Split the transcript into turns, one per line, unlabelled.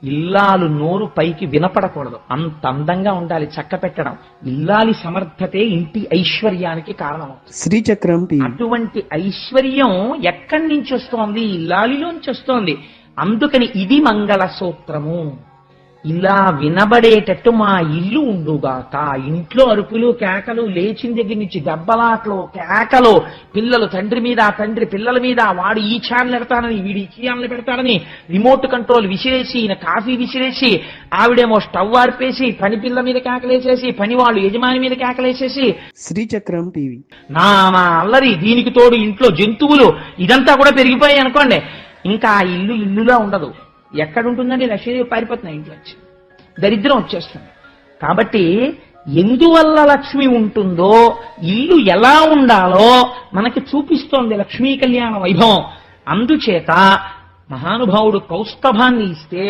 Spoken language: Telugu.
ఇల్లాలు నోరు పైకి వినపడకూడదు, అంత అందంగా ఉండాలి చక్క పెట్టడం. ఇల్లాలి సమర్థతే ఇంటి ఐశ్వర్యానికి కారణం.
శ్రీచక్రం టీవీ.
అటువంటి ఐశ్వర్యం ఎక్కడి నుంచి వస్తోంది? ఇల్లాలిలోంచి వస్తోంది. అందుకని ఇది మంగళ సూత్రము. ఇలా వినబడేటట్టు మా ఇల్లు ఉండుగాక. ఇంట్లో అరుపులు కేకలు, లేచిన దగ్గర నుంచి దెబ్బలాట్లు కేకలు, పిల్లలు తండ్రి మీద, తండ్రి పిల్లల మీద, వాడు ఈ ఛానల్ పెడతాడని వీడు ఈ ఛానల్ పెడతాడని రిమోట్ కంట్రోల్ విసిరేసి, ఈయన కాఫీ విసిరేసి, ఆవిడేమో స్టవ్ ఆర్పేసి పని పిల్ల మీద కేకలేసేసి, పని వాళ్ళు యజమాని మీద కేకలేసేసి,
శ్రీచక్రం టీవీ.
నా అల్లరి, దీనికి తోడు ఇంట్లో జంతువులు, ఇదంతా కూడా పెరిగిపోయాయి అనుకోండి, ఇంకా ఆ ఇల్లు ఇల్లులా ఉండదు. ఎక్కడుంటుందండి? లక్ష్మీదేవి పారిపోతున్నాయి ఇంట్లోంచి, దరిద్రం వచ్చేస్తుంది. కాబట్టి ఎందువల్ల లక్ష్మి ఉంటుందో, ఇల్లు ఎలా ఉండాలో మనకి చూపిస్తోంది లక్ష్మీ కళ్యాణ వైభవం. అందుచేత మహానుభావుడు కౌస్తభాన్ని ఇస్తే